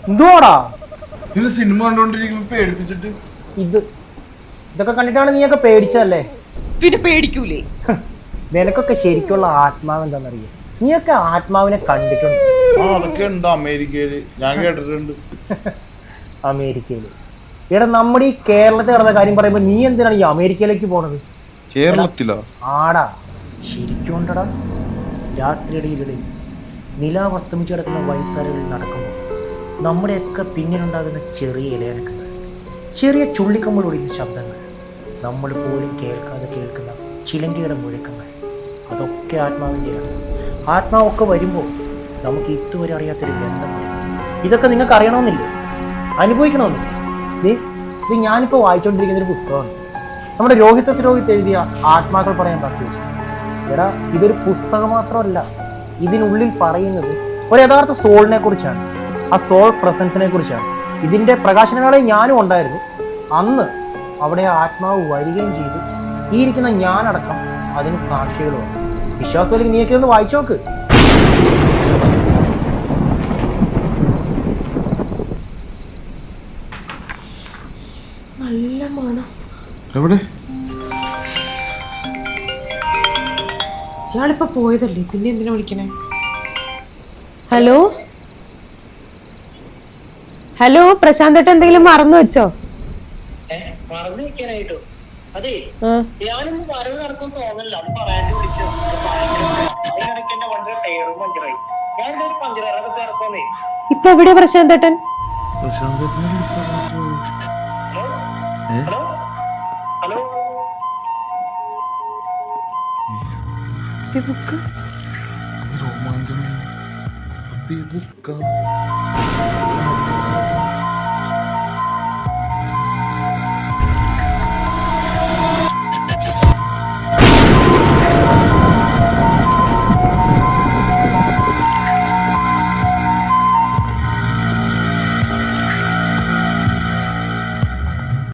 എന്തുവാടാ ഇത് സിനിമ കണ്ടോണ്ടിരിക്കുമ്പോ പേടിപ്പിച്ചിട്ട് ഇതൊക്കെ കണ്ടിട്ടാണ് നീയൊക്കെ പേടിച്ചല്ലേ? പിന്നെ പേടിക്കൂലേ? നിനക്കൊക്കെ ശരിക്കുള്ള ആത്മാവ് എന്താണെന്നറിയോ? നീയൊക്കെ ആത്മാവിനെ കണ്ടിട്ടുണ്ട്. അതൊക്കെ ഉണ്ട് അമേരിക്കയില്, ഞാൻ കേട്ടിട്ടുണ്ട്. അമേരിക്കയില് എടാ, നമ്മുടെ ഈ കേരളത്തിൽ നടന്ന കാര്യം പറയുമ്പോ നീ എന്തിനാണ് ഈ അമേരിക്കയിലേക്ക് പോണത്? കേരളത്തിലോ? ആടാ, ശരിക്കും ഉണ്ടടാ. രാത്രിയിടയിലെ നിലാവ് അസ്തമിച്ച് കിടക്കുന്ന വഴിത്താരകളിൽ നടക്കുമ്പോൾ നമ്മുടെയൊക്കെ പിന്നിലുണ്ടാകുന്ന ചെറിയ ഇലയനക്കങ്ങൾ, ചെറിയ ചുള്ളിക്കമ്പൾ ഒടിക്കുന്ന ശബ്ദങ്ങൾ, നമ്മൾ പോലും കേൾക്കാതെ കേൾക്കുന്ന ചിലങ്കയുടെ മുഴക്കങ്ങൾ, അതൊക്കെ ആത്മാവിൻ്റെയാണ്. ആത്മാവൊക്കെ വരുമ്പോൾ നമുക്ക് ഇതുവരെ അറിയാത്തൊരു ബന്ധം വരും. ഇതൊക്കെ നിങ്ങൾക്ക് അറിയണമെന്നില്ലേ? അനുഭവിക്കണമെന്നില്ലേ? ഇത് ഞാനിപ്പോൾ വായിച്ചുകൊണ്ടിരിക്കുന്നൊരു പുസ്തകമാണ്. നമ്മുടെ രോഹിത് എഴുതിയ ആത്മാക്കൾ പറയാൻ പറ്റും. എടാ, ഇതൊരു പുസ്തകം മാത്രമല്ല, ഇതിനുള്ളിൽ പറയുന്നത് ഒരു യഥാർത്ഥ സോളിനെ കുറിച്ചാണ്, ആ സോൾ പ്രസൻസിനെ കുറിച്ചാണ്. ഇതിൻ്റെ പ്രകാശനവേളയിൽ ഞാനും ഉണ്ടായിരുന്നു. അന്ന് അവിടെ ആത്മാവ് വരികയും ചെയ്തു. ഈ ഇരിക്കുന്ന ഞാനടക്കം അതിന് സാക്ഷികളുമാണ്. വിശ്വാസമില്ലെങ്കിൽ നീയൊക്കെ ഒന്ന് വായിച്ചു നോക്ക്. നല്ല മണം. എവിടെ? ഇയാളിപ്പോ പോയതല്ലേ, പിന്നെ എന്തിനാ വിളിക്കണേ? ഹലോ ഹലോ, പ്രശാന്ത് ഏട്ടൻ എന്തെങ്കിലും മറന്നു വെച്ചോ? മറന്നു വെക്കാനായിട്ടോ? അതെ, ഞാനൊന്ന് വരവ് നടക്കും തോന്നല്ല, അത് പറയാണ്ട് വിളിച്ചു. അതിനിടയ്ക്ക് എന്റെ വണ്ടിയുടെ ടയറും പഞ്ചറായി. ഞാൻ ഒരു പഞ്ചറാറൊക്കെ ഇറക്കുന്നേ. ഇപ്പൊ എവിടെയാ പ്രശാന്ത് ഏട്ടൻ? ഹലോ ഹലോ രോമാഞ്ചം.